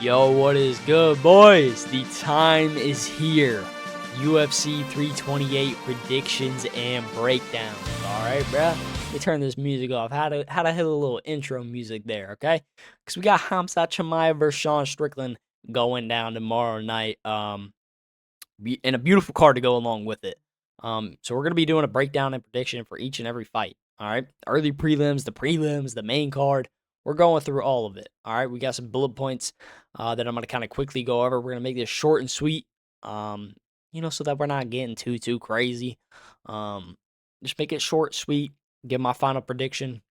Yo, what is good, boys? The time is here. UFC 328 predictions and breakdowns. All right, bruh. Let me turn this music off. How to hit a little intro music there, okay? Because we got Hamza Chimaev versus Strickland going down tomorrow night. And a beautiful card to go along with it. So we're gonna be doing a breakdown and prediction for each and every fight. All right, early prelims, the main card. We're going through all of it. All right, we got some bullet points that I'm gonna kind of quickly go over. We're gonna make this short and sweet. So that we're not getting too crazy. Just make it short, sweet. Give my final prediction.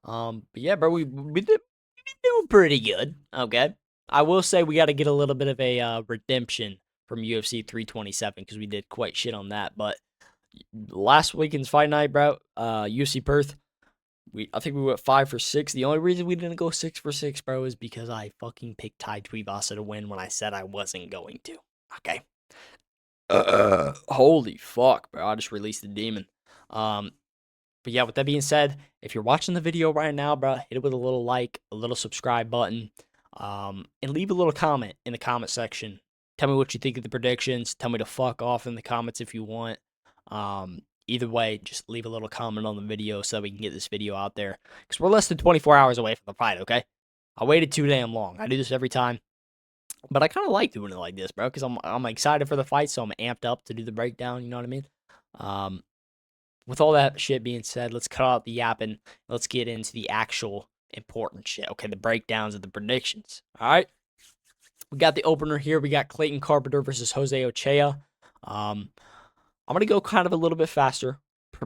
But yeah, bro, we've been doing pretty good. Okay, I will say we got to get a little bit of a redemption from UFC 327 because we did quite shit on that. But last weekend's fight night, bro, UFC Perth, I think we went 5 for 6. The only reason we didn't go 6 for 6, bro, is because I fucking picked Tai Tuivasa to win when I said I wasn't going to. Okay. Holy fuck, bro! I just released the demon. But yeah, with that being said, if you're watching the video right now, bro, hit it with a little like, a little subscribe button, and leave a little comment in the comment section. Tell me what you think of the predictions. Tell me to fuck off in the comments if you want. Either way, just leave a little comment on the video so that we can get this video out there. Because we're less than 24 hours away from the fight, okay? I waited too damn long. I do this every time. But I kind of like doing it like this, bro, because I'm excited for the fight, so I'm amped up to do the breakdown, you know what I mean? With all that shit being said, let's cut out the yapping. Let's get into the actual important shit. Okay, the breakdowns of the predictions. All right. We got the opener here. We got Clayton Carpenter versus Jose Ochea. I'm gonna go kind of a little bit faster,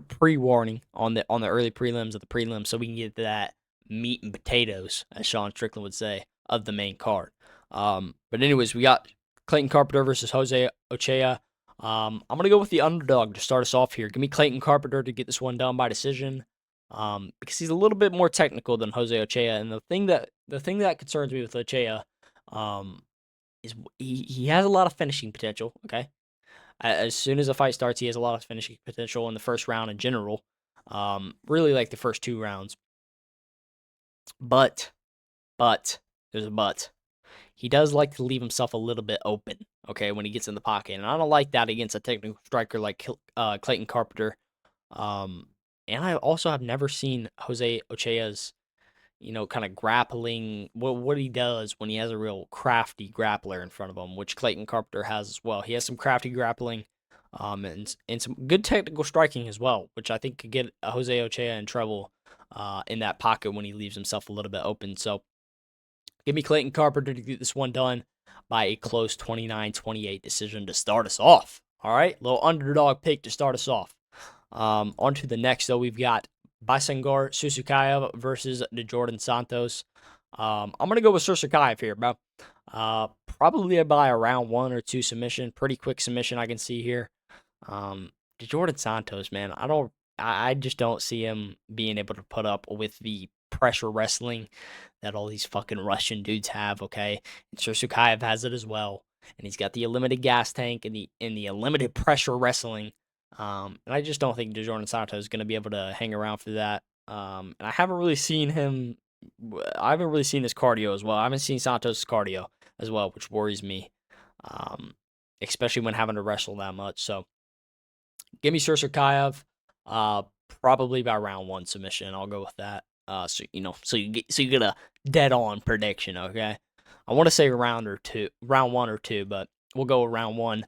pre-warning on the early prelims of the prelims, so we can get to that meat and potatoes, as Sean Strickland would say, of the main card. But anyways, we got Clayton Carpenter versus Jose Ochea. I'm gonna go with the underdog to start us off here. Give me Clayton Carpenter to get this one done by decision. Because he's a little bit more technical than Jose Ochea, and the thing that concerns me with Ochea, is he has a lot of finishing potential. Okay, as soon as a fight starts, he has a lot of finishing potential in the first round in general. Really like the first 2 rounds, but there's a but. He does like to leave himself a little bit open, okay, when he gets in the pocket. And I don't like that against a technical striker like Clayton Carpenter. And I also have never seen Jose Ochea's, kind of grappling, what he does when he has a real crafty grappler in front of him, which Clayton Carpenter has as well. He has some crafty grappling and some good technical striking as well, which I think could get Jose Ochea in trouble in that pocket when he leaves himself a little bit open. So, give me Clayton Carpenter to get this one done by a close 29-28 decision to start us off. All right, little underdog pick to start us off. On to the next, though, we've got Basengar Susukayev versus Jordan Santos. I'm going to go with Susukayev here, bro. Probably by a round 1 or 2 submission. Pretty quick submission I can see here. Jordan Santos, man, I just don't see him being able to put up with the pressure wrestling that all these fucking Russian dudes have, okay? And Susukayev has it as well. And he's got the unlimited gas tank and the unlimited pressure wrestling. And I just don't think Jordan Santos is going to be able to hang around for that. And I haven't really seen him. I haven't really seen his cardio as well. I haven't seen Santos' cardio as well, which worries me, especially when having to wrestle that much. So, give me Susukayev, probably by round 1 submission. I'll go with that. So you get a dead on prediction, okay? I want to say round 1 or 2, but we'll go with round 1.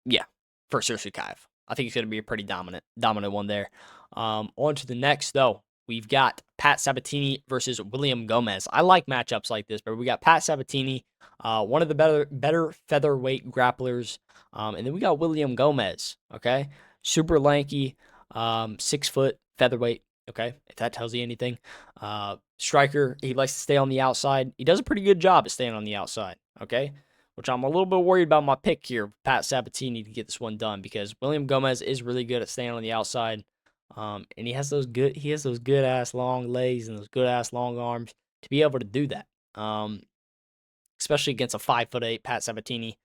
Yeah, for Susukayev. I think it's gonna be a pretty dominant one there. On to the next though. We've got Pat Sabatini versus William Gomez. I like matchups like this, but we got Pat Sabatini, one of the better featherweight grapplers, and then we got William Gomez. Okay, super lanky, 6 foot featherweight. Okay, if that tells you anything. Striker, he likes to stay on the outside. He does a pretty good job at staying on the outside. Okay, which I'm a little bit worried about my pick here, Pat Sabatini, to get this one done, because William Gomez is really good at staying on the outside. And he has those good ass long legs and those good ass long arms to be able to do that. Especially against a 5'8" Pat Sabatini.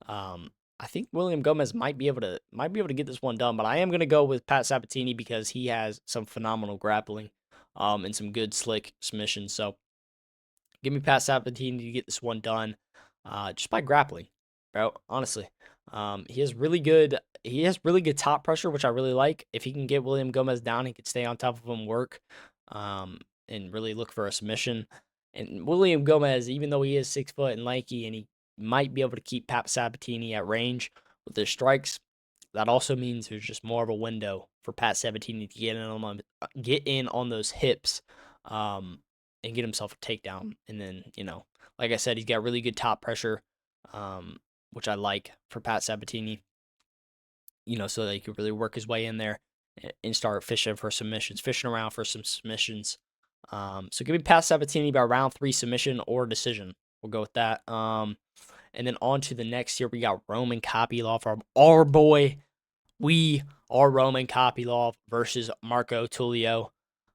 I think William Gomez might be able to get this one done, but I am gonna go with Pat Sabatini because he has some phenomenal grappling, and some good slick submissions. So, Give me Pat Sabatini to get this one done, just by grappling, bro. Honestly, he has really good. He has really good top pressure, which I really like. If he can get William Gomez down, he could stay on top of him, work, um, and really look for a submission. And William Gomez, even though he is 6 foot and lanky, and he might be able to keep Pat Sabatini at range with his strikes, that also means there's just more of a window for Pat Sabatini to get in on those hips, and get himself a takedown. And then, like I said, he's got really good top pressure, um, which I like for Pat Sabatini. So that he could really work his way in there and start fishing around for some submissions. So give me Pat Sabatini by round 3 submission or decision. We'll go with that. And then on to the next here, we got Roman Kopylov, our boy. We are Roman Kopylov versus Marco Tulio.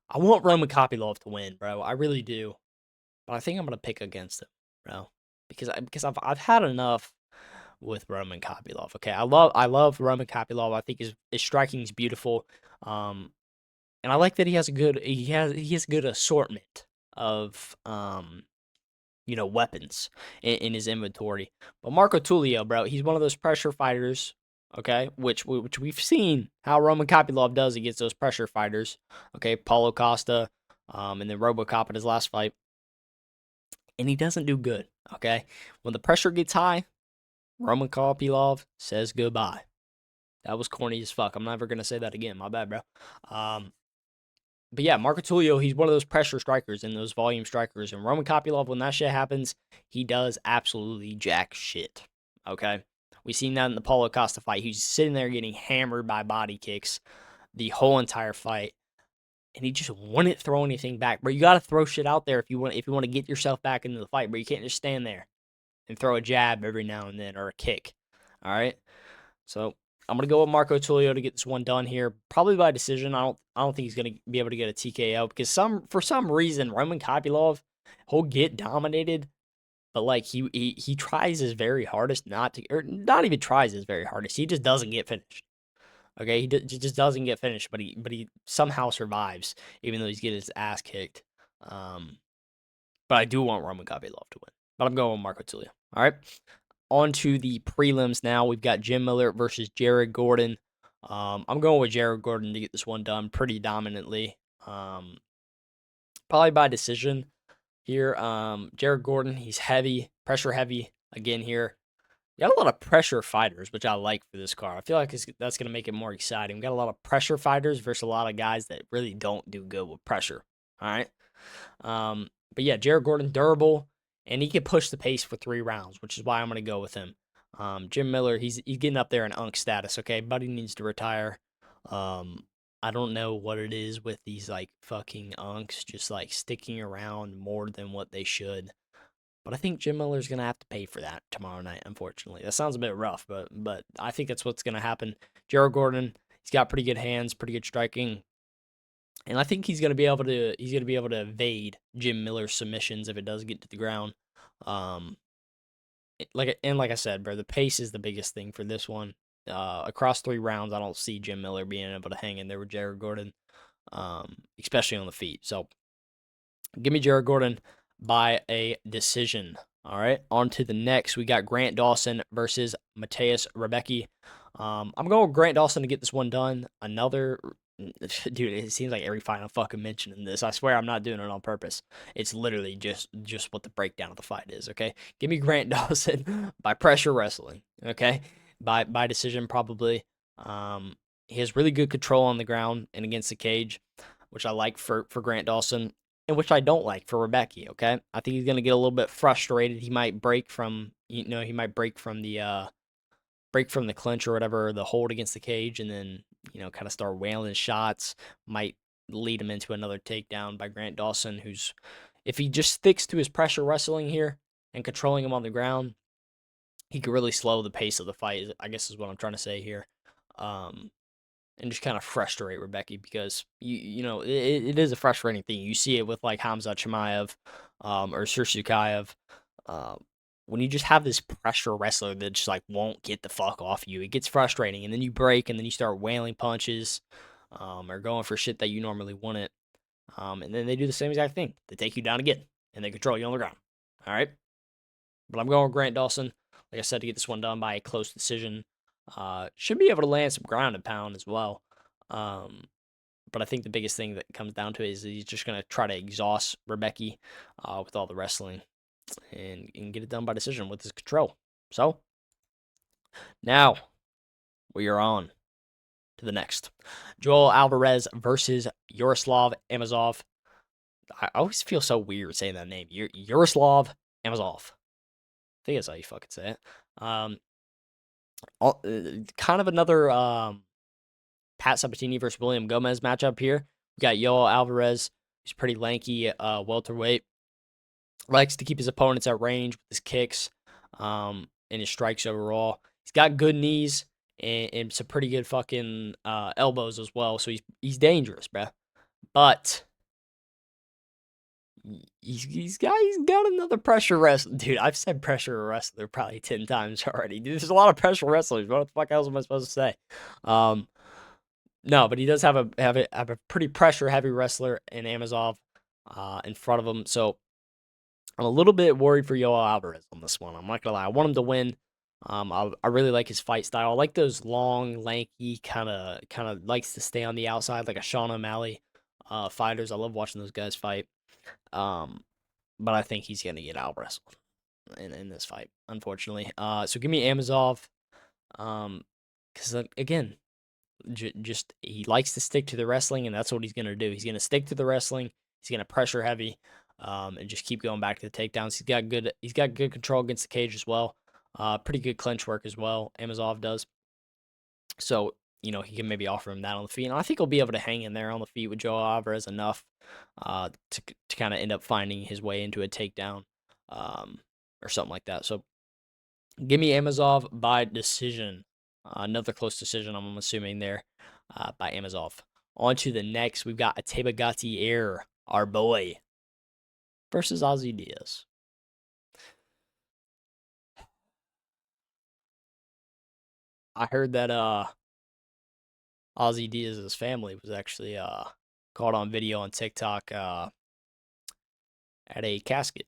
I want Roman Kopylov to win, bro. I really do. But I think I'm gonna pick against him, bro. Because I've had enough with Roman Kopylov. Okay. I love Roman Kopylov. I think his striking is beautiful. And I like that he has a good assortment of weapons in his inventory. But Marco Tulio, bro, he's one of those pressure fighters, okay, which we've seen how Roman Kopylov does against those pressure fighters, okay, Paulo Costa, and then RoboCop in his last fight, and he doesn't do good, okay. When the pressure gets high, Roman Kopylov says goodbye. That was corny as fuck. I'm never gonna say that again. My bad, bro. But yeah, Marco Tulio, he's one of those pressure strikers and those volume strikers. And Roman Kopylov, when that shit happens, he does absolutely jack shit. Okay? We seen that in the Paulo Costa fight. He's sitting there getting hammered by body kicks the whole entire fight. And he just wouldn't throw anything back. But you gotta throw shit out there if you want to get yourself back into the fight. But you can't just stand there and throw a jab every now and then or a kick. All right? So I'm gonna go with Marco Tulio to get this one done here, probably by decision. I don't think he's gonna be able to get a TKO because for some reason Roman Kopylov, he'll get dominated, but like he tries his very hardest not to, or not even tries his very hardest. He just doesn't get finished. Okay, just doesn't get finished, but he somehow survives even though he's getting his ass kicked. But I do want Roman Kopylov to win, but I'm going with Marco Tulio. All right. On to the prelims now. We've got Jim Miller versus Jared Gordon. I'm going with Jared Gordon to get this one done pretty dominantly. Probably by decision here. Jared Gordon, he's heavy, pressure heavy again here. We got a lot of pressure fighters, which I like for this card. I feel like that's going to make it more exciting. We got a lot of pressure fighters versus a lot of guys that really don't do good with pressure. All right. But yeah, Jared Gordon, durable, and he can push the pace for 3 rounds, which is why I'm going to go with him. Jim Miller, he's getting up there in unk status, okay? Buddy needs to retire. I don't know what it is with these, like, fucking unks just, like, sticking around more than what they should. But I think Jim Miller's going to have to pay for that tomorrow night, unfortunately. That sounds a bit rough, but I think that's what's going to happen. Jared Gordon, he's got pretty good hands, pretty good striking. And I think he's gonna be able to evade Jim Miller's submissions if it does get to the ground. Um, like I said, bro, the pace is the biggest thing for this one. Across 3 rounds, I don't see Jim Miller being able to hang in there with Jared Gordon, especially on the feet. So give me Jared Gordon by a decision. All right, on to the next. We got Grant Dawson versus Mateus Rebecki. I'm going with Grant Dawson to get this one done. Dude, it seems like every fight I'm fucking mentioning this. I swear I'm not doing it on purpose. It's literally just what the breakdown of the fight is, okay? Give me Grant Dawson by pressure wrestling, okay? By decision, probably. He has really good control on the ground and against the cage, which I like for Grant Dawson, and which I don't like for Rebecki, okay? I think he's going to get a little bit frustrated. He might break from, the clinch or whatever, the hold against the cage, and then, kind of start wailing shots. Might lead him into another takedown by Grant Dawson, who's, if he just sticks to his pressure wrestling here and controlling him on the ground, he could really slow the pace of the fight, I guess is what I'm trying to say here. And just kind of frustrate Rebecki because, it is a frustrating thing. You see it with, like, Hamza Chimaev, or Sursukayev. When you just have this pressure wrestler that just, like, won't get the fuck off you, it gets frustrating. And then you break, and then you start wailing punches, or going for shit that you normally wouldn't. And then they do the same exact thing. They take you down again. and they control you on the ground. All right. But I'm going with Grant Dawson. Like I said, to get this one done by a close decision. Should be able to land some ground and pound as well. But I think the biggest thing that comes down to it is he's just going to try to exhaust Rebecca with all the wrestling and get it done by decision with his control. So now we are on to the next. Joel Alvarez versus Yaroslav Amosov. I always feel so weird saying that name. Yaroslav Amosov. I think that's how you fucking say it. Kind of another Pat Sabatini versus William Gomez matchup here. We got Yoel Alvarez. He's pretty lanky, welterweight. Likes to keep his opponents at range with his kicks and his strikes overall. He's got good knees and some pretty good fucking elbows as well. So he's dangerous, bro. But he's got another pressure wrestler. Dude, I've said pressure wrestler probably 10 times already. Dude, there's a lot of pressure wrestlers. What the fuck else am I supposed to say? No, but he does have a pretty pressure heavy wrestler in Amosov in front of him. So I'm a little bit worried for Yoel Alvarez on this one. I'm not gonna lie. I want him to win. I really like his fight style. I like those long, lanky, kind of likes to stay on the outside like a Sean O'Malley fighters. I love watching those guys fight. But I think he's gonna get out wrestled in this fight, unfortunately. So give me Amosov. Because again, just he likes to stick to the wrestling, and that's what he's gonna do. He's gonna stick to the wrestling. He's gonna pressure heavy, and just keep going back to the takedowns. He's got good control against the cage as well. Pretty good clinch work as well. Amosov does. So he can maybe offer him that on the feet, and I think he'll be able to hang in there on the feet with Joe Alvarez enough to kind of end up finding his way into a takedown or something like that. So give me Amosov by decision. Another close decision, I'm assuming there by Amosov. On to the next, we've got Ateba Gatier, our boy, versus Ozzy Diaz. I heard that Ozzy Diaz's family was actually caught on video on TikTok at a casket.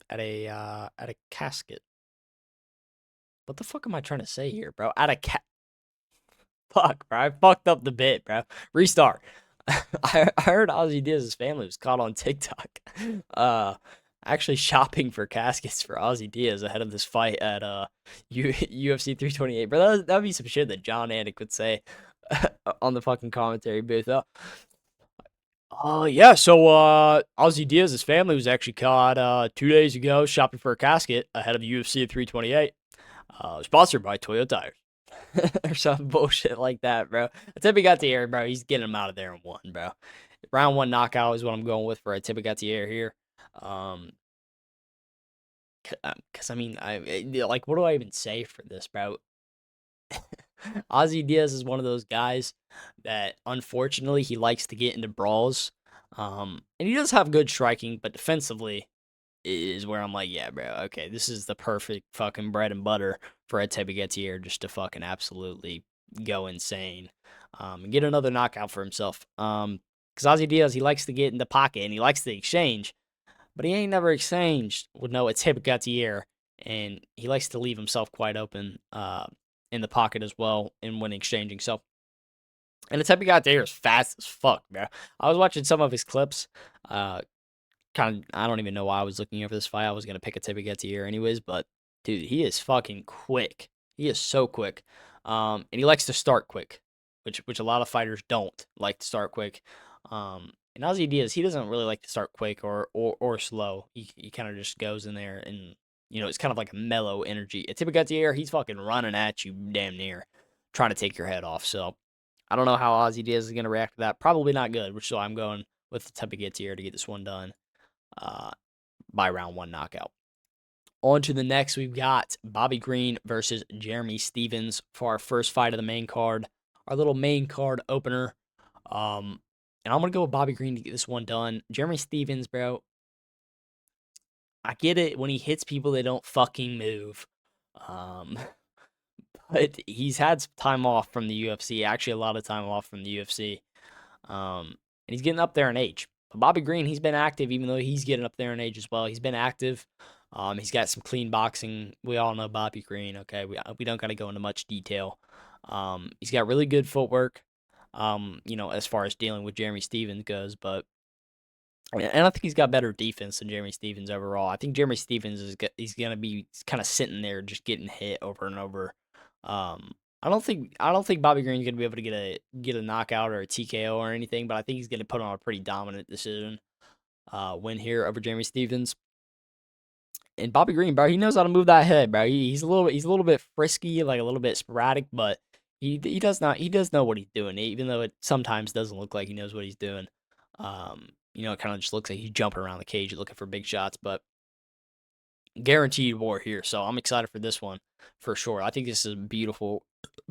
At a casket. What the fuck am I trying to say here, bro? At a fuck, bro. I fucked up the bit, bro. Restart. I heard Ozzy Diaz's family was caught on TikTok. Actually shopping for caskets for Ozzy Diaz ahead of this fight at UFC 328. Bro, that'd be some shit that John Anik would say on the fucking commentary booth. Yeah, so Ozzy Diaz's family was actually caught 2 days ago shopping for a casket ahead of UFC 328. Sponsored by Toyo Tires. Or some bullshit like that, bro. Ateba Gatier, bro, he's getting him out of there in one, bro. Round 1 knockout is what I'm going with for Ateba Gatier here. Because I mean, like, what do I even say for this, bro? Ozzy Diaz is one of those guys that, unfortunately, he likes to get into brawls. And he does have good striking, but defensively is where I'm like, yeah, bro, okay, this is the perfect fucking bread and butter for Ateba Gatier just to fucking absolutely go insane. And get another knockout for himself. Because Ozzy Diaz, he likes to get in the pocket and he likes to exchange, but he ain't never exchanged with no Ateba Gatier, and he likes to leave himself quite open in the pocket as well and when exchanging. So, and Ateba Gatier is fast as fuck, bro. I was watching some of his clips. I don't even know why I was looking over this fight. I was gonna pick Ateba Gatier anyways, but dude, he is fucking quick. He is so quick, and he likes to start quick, which a lot of fighters don't like to start quick. And Ozzy Diaz, he doesn't really like to start quick or slow. He kind of just goes in there and it's kind of like a mellow energy. Ateba Gatier, he's fucking running at you damn near, trying to take your head off. So I don't know how Ozzy Diaz is gonna react to that. Probably not good, which is why I'm going with Ateba Gatier to get this one done by round 1 knockout. On to the next, we've got Bobby Green versus Jeremy Stephens for our first fight of the main card, our little main card opener. And I'm going to go with Bobby Green to get this one done. Jeremy Stephens, bro, I get it. When he hits people, they don't fucking move. But he's had some time off from the UFC, actually a lot of time off from the UFC. And he's getting up there in age. But Bobby Green, he's been active, even though he's getting up there in age as well. He's been active. He's got some clean boxing. We all know Bobby Green. Okay, we don't got to go into much detail. He's got really good footwork. As far as dealing with Jeremy Stevens goes, but and I think he's got better defense than Jeremy Stevens overall. I think Jeremy Stevens he's gonna be kind of sitting there just getting hit over and over. I don't think Bobby Green's gonna be able to get a knockout or a TKO or anything, but I think he's gonna put on a pretty dominant decision win here over Jeremy Stevens. And Bobby Green, bro, he knows how to move that head, bro. He's a little bit frisky, like a little bit sporadic, but he does know what he's doing, even though it sometimes doesn't look like he knows what he's doing. It kind of just looks like he's jumping around the cage looking for big shots, but guaranteed war here. So I'm excited for this one for sure. I think this is a beautiful,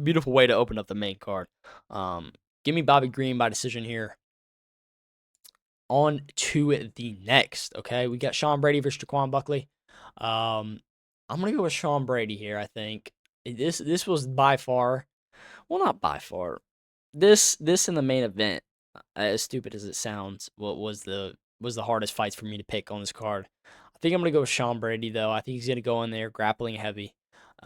beautiful way to open up the main card. Give me Bobby Green by decision here. On to the next. Okay, we got Sean Brady versus Jaquan Buckley. I'm gonna go with Sean Brady here. I think this was by far, well, not by far. This in the main event, as stupid as it sounds, what was the hardest fights for me to pick on this card. I think I'm gonna go with Sean Brady though. I think he's gonna go in there grappling heavy,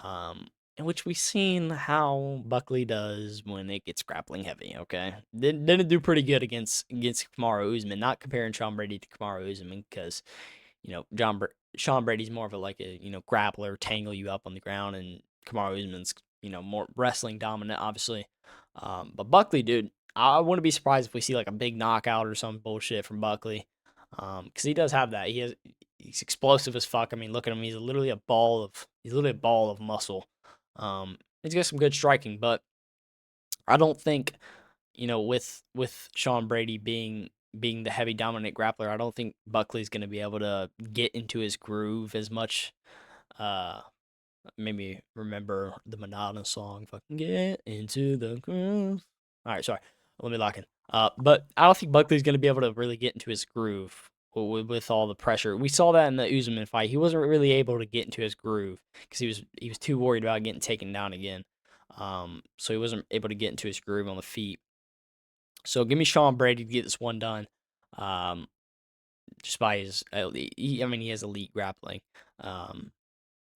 in which we've seen how Buckley does when it gets grappling heavy. Okay, didn't do pretty good against Kamaru Usman. Not comparing Sean Brady to Kamaru Usman because Sean Brady's more of a like a grappler, tangle you up on the ground, and Kamaru Usman's more wrestling dominant, obviously. But Buckley, dude, I wouldn't be surprised if we see like a big knockout or some bullshit from Buckley, because he does have that. He's explosive as fuck. I mean, look at him. He's literally a ball of muscle. He's got some good striking, but I don't think with Sean Brady being the heavy dominant grappler, I don't think Buckley's going to be able to get into his groove as much. Uh, Maybe remember the Madonna song, fucking get into the groove. All right, sorry, let me lock in. But I don't think Buckley's going to be able to really get into his groove with all the pressure. We saw that in the Usman fight. He wasn't really able to get into his groove because he was too worried about getting taken down again. So he wasn't able to get into his groove on the feet. So give me Sean Brady to get this one done. Um, just by he has elite grappling.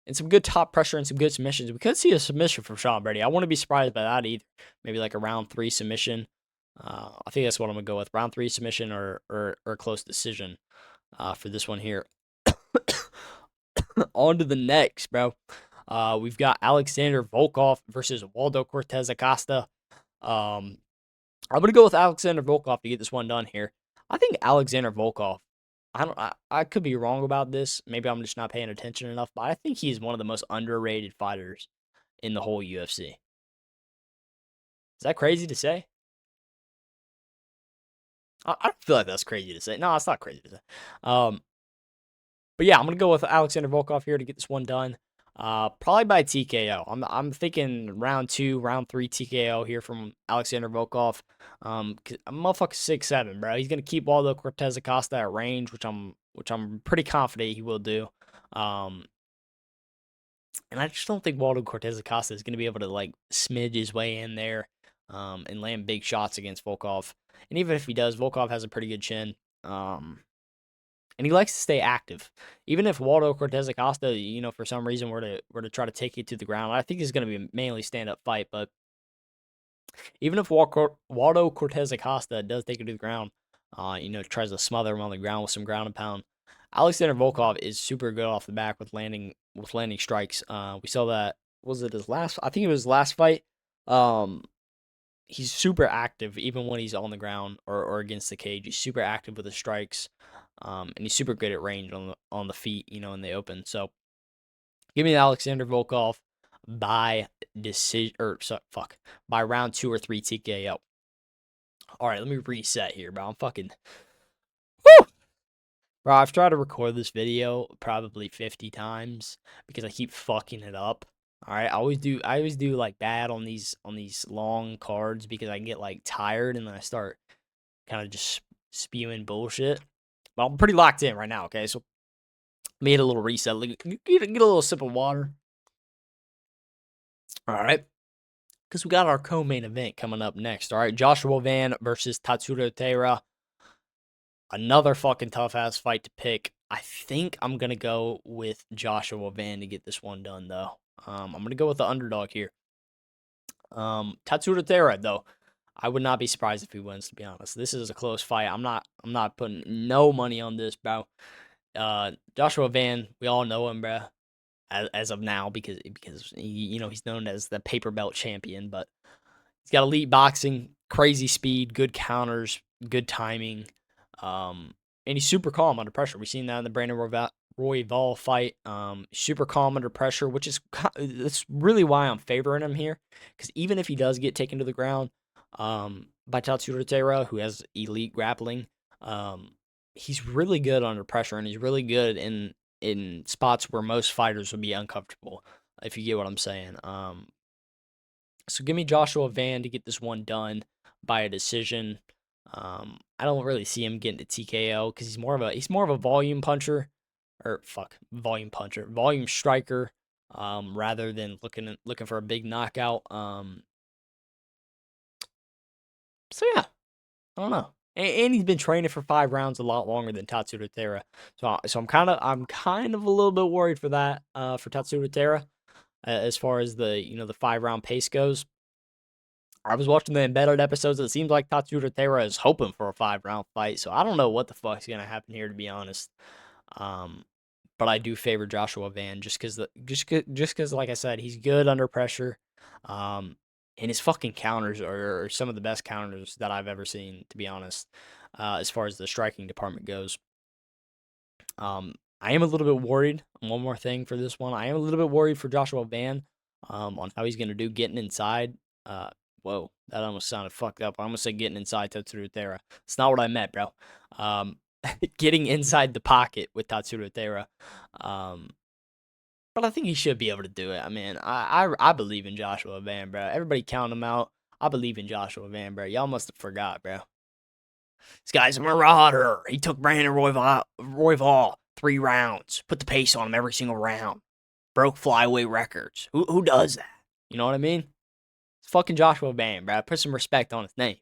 And some good top pressure and some good submissions. We could see a submission from Sean Brady. I wouldn't be surprised by that either. Maybe like a round 3 submission. I think that's what I'm gonna go with. Round 3 submission or close decision for this one here. On to the next, bro. We've got Alexander Volkov versus Waldo Cortez Acosta. Um, I'm gonna go with Alexander Volkov to get this one done here. I think Alexander Volkov. I could be wrong about this. Maybe I'm just not paying attention enough, but I think he's one of the most underrated fighters in the whole UFC. Is that crazy to say? I don't feel like that's crazy to say. No, it's not crazy to say. Um, but yeah, I'm gonna go with Alexander Volkov here to get this one done. Probably by TKO. I'm thinking round 2, round 3 TKO here from Alexander Volkov. 'Cause a motherfucker 6'7", bro. He's gonna keep Waldo Cortez Acosta at range, which I'm pretty confident he will do. Um, and I just don't think Waldo Cortez Acosta is gonna be able to like smidge his way in there, and land big shots against Volkov. And even if he does, Volkov has a pretty good chin. And he likes to stay active. Even if Waldo Cortez Acosta, for some reason were to try to take you to the ground, I think it's going to be a mainly stand up fight. But even if Waldo Cortez Acosta does take you to the ground, tries to smother him on the ground with some ground and pound, Alexander Volkov is super good off the back with landing strikes. We saw that, was it his last? I think it was his last fight. Um, he's super active even when he's on the ground or against the cage. He's super active with his strikes, and he's super good at range on the feet, in the open. So give me Alexander Volkov by decision by round 2 or 3 TKO. All right, let me reset here, bro. I'm fucking. Woo! Bro, I've tried to record this video probably 50 times because I keep fucking it up. All right, I always do like bad on these long cards because I get like tired and then I start kind of just spewing bullshit. But I'm pretty locked in right now, okay? So made a little reset. Get a little sip of water. All right. Because we got our co-main event coming up next. All right. Joshua Van versus Tatsuro Taira. Another fucking tough ass fight to pick. I think I'm gonna go with Joshua Van to get this one done though. I'm gonna go with the underdog here. Tatsuro Taira though, I would not be surprised if he wins. To be honest, this is a close fight. I'm not putting no money on this, bro. Joshua Van, we all know him, bro, as of now because he's known as the paper belt champion, but he's got elite boxing, crazy speed, good counters, good timing, and he's super calm under pressure. We've seen that in the Brandon Royval fight. Super calm under pressure, which is that's really why I'm favoring him here. Because even if he does get taken to the ground by Tatsuro Taira, who has elite grappling, he's really good under pressure, and he's really good in spots where most fighters would be uncomfortable. If you get what I'm saying. So give me Joshua Van to get this one done by a decision. I don't really see him getting to TKO because he's more of a volume puncher, or volume striker, rather than looking for a big knockout. So yeah, I don't know. And he's been training for 5 rounds a lot longer than Tatsuro Taira. So I'm kind of a little bit worried for that for Tatsuro Taira as far as the 5 round pace goes. I was watching the embedded episodes. It seems like Tatsuro Taira is hoping for a 5 round fight. So I don't know what the fuck's gonna happen here, to be honest. Um, but I do favor Joshua Van just because, like I said, he's good under pressure. Um, and his fucking counters are some of the best counters that I've ever seen, to be honest. As far as the striking department goes. I am a little bit worried. One more thing for this one, I am a little bit worried for Joshua Van, on how he's gonna do getting inside. Uh, whoa, that almost sounded fucked up. I almost said getting inside Tatsuro Taira. It's not what I meant, bro. Um, getting inside the pocket with Tatsuro Taira. Um, but I think he should be able to do it. I mean, I believe in Joshua Van, bro. Everybody count him out. I believe in Joshua Van, bro. Y'all must have forgot, bro. This guy's a marauder. He took Brandon Royval 3 rounds, put the pace on him every single round, broke flyweight records. Who does that? You know what I mean? It's fucking Joshua Van, bro. Put some respect on his name.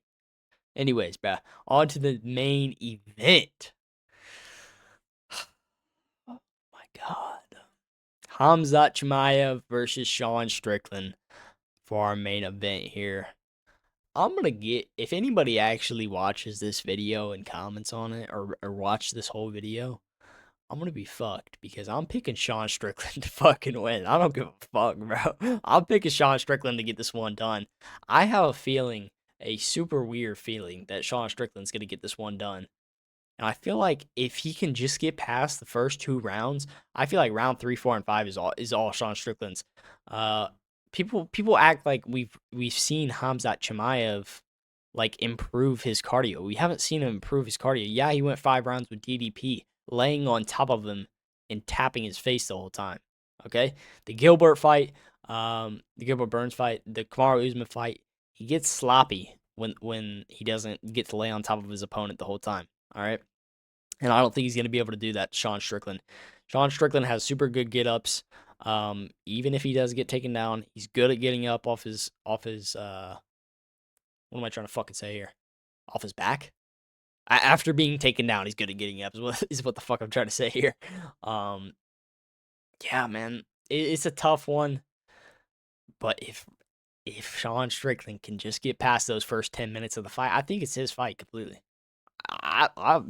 Anyways, bro, on to the main event. Oh my god. Hamzat Chimaev versus Sean Strickland for our main event here. I'm gonna get, if anybody actually watches this video and comments on it or watch this whole video, I'm gonna be fucked because I'm picking Sean Strickland to fucking win. I don't give a fuck, bro. I'm picking Sean Strickland to get this one done. I have a feeling, a super weird feeling, that Sean Strickland's gonna get this one done. And I feel like if he can just get past the first 2 rounds, I feel like round 3, 4, and 5 is all Sean Strickland's. Uh, people act like we've seen Hamzat Chimaev like improve his cardio. We haven't seen him improve his cardio. Yeah, he went 5 rounds with DDP, laying on top of him and tapping his face the whole time. Okay, the Gilbert fight, the Gilbert Burns fight, the Kamaru Usman fight, he gets sloppy when he doesn't get to lay on top of his opponent the whole time. All right. And I don't think he's going to be able to do that to Sean Strickland. Sean Strickland has super good get ups. Even if he does get taken down, he's good at getting up off his what am I trying to fucking say here? Off his back? After being taken down, he's good at getting up is what the fuck I'm trying to say here. Um yeah, man. It's a tough one, but if Sean Strickland can just get past those first 10 minutes of the fight, I think it's his fight completely. I I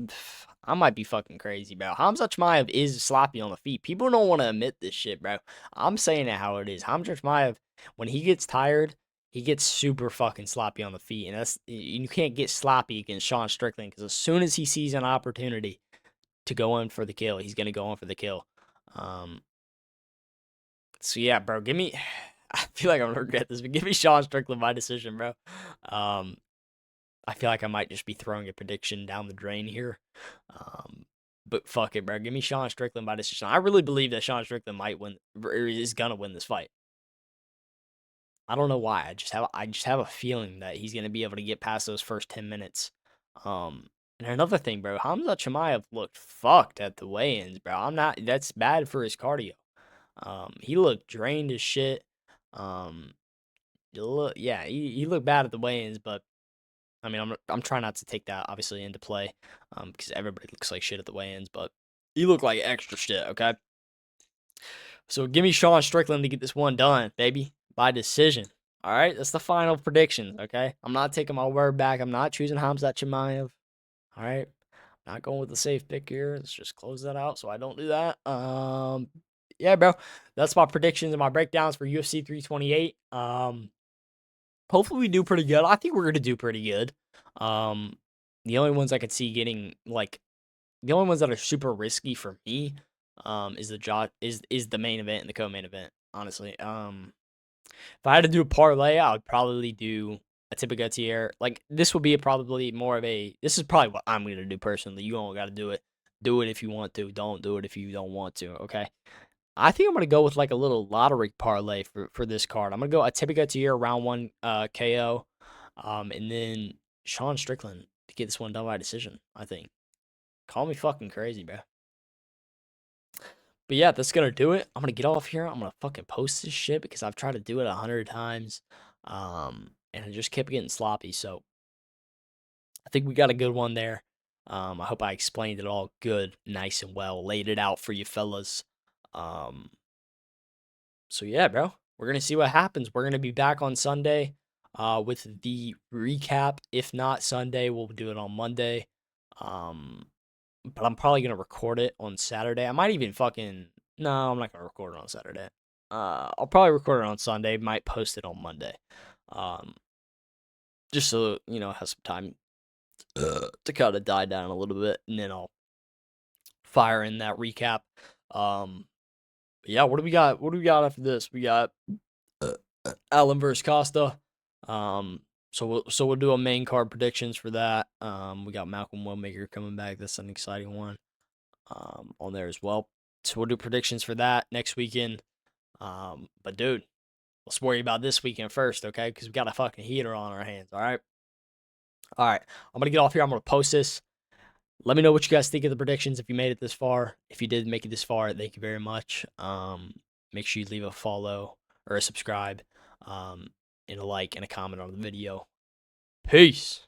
I might be fucking crazy, bro. Hamza Chimaev is sloppy on the feet. People don't want to admit this shit, bro. I'm saying it how it is. Hamza Chimaev, when he gets tired, he gets super fucking sloppy on the feet, and you can't get sloppy against Sean Strickland because as soon as he sees an opportunity to go in for the kill, he's gonna go in for the kill. Um. So yeah, bro. Give me. I feel like I'm gonna regret this, but give me Sean Strickland by decision, bro. Um. I feel like I might just be throwing a prediction down the drain here. Um, but fuck it, bro. Give me Sean Strickland by decision. I really believe that Sean Strickland might win, or is gonna win this fight. I don't know why. I just have a feeling that he's gonna be able to get past those first 10 minutes. And another thing, bro. Hamza Chimaev looked fucked at the weigh-ins, bro. I'm not. That's bad for his cardio. He looked drained as shit. Yeah, he looked bad at the weigh-ins, but I mean, I'm trying not to take that obviously into play, because everybody looks like shit at the weigh-ins, but you look like extra shit. Okay, so give me Sean Strickland to get this one done, baby, by decision. All right, that's the final prediction. Okay, I'm not taking my word back. I'm not choosing Hamzat Chimaev. All right, not going with the safe pick here. Let's just close that out so I don't do that. Yeah, bro, that's my predictions and my breakdowns for UFC 328. Hopefully we do pretty good. I think we're gonna do pretty good. Um, the only ones I could see getting like the only ones that are super risky for me, is is the main event and the co-main event. Honestly, if I had to do a parlay, I would probably do a Tipa Gutierrez. Like this would be probably more of a. This is probably what I'm gonna do personally. You don't got to do it. Do it if you want to. Don't do it if you don't want to. Okay. I think I'm gonna go with like a little lottery parlay for this card. I'm gonna go a Tipa Gutierrez round one KO, and then Sean Strickland to get this one done by decision. I think. Call me fucking crazy, bro. But yeah, that's gonna do it. I'm gonna get off here. I'm gonna fucking post this shit because I've tried to do it 100 times, and it just kept getting sloppy. So I think we got a good one there. I hope I explained it all good, nice and well, laid it out for you fellas. Um, so yeah, bro, we're gonna see what happens. We're gonna be back on Sunday, with the recap. If not Sunday, we'll do it on Monday. Um, but I'm probably gonna record it on Saturday. I might even fucking no, I'm not gonna record it on Saturday. I'll probably record it on Sunday. Might post it on Monday. Um, just so have some time to kind of die down a little bit, and then I'll fire in that recap. Um, yeah, what do we got? What do we got after this? We got Allen versus Costa. Um, so we'll do a main card predictions for that. We got Malcolm Wellmaker coming back. That's an exciting one. On there as well. So we'll do predictions for that next weekend. But dude, let's worry about this weekend first, okay? Because we got a fucking heater on our hands. All right. I'm gonna get off here. I'm gonna post this. Let me know what you guys think of the predictions if you made it this far. If you did make it this far, thank you very much. Make sure you leave a follow or a subscribe, and a like and a comment on the video. Peace.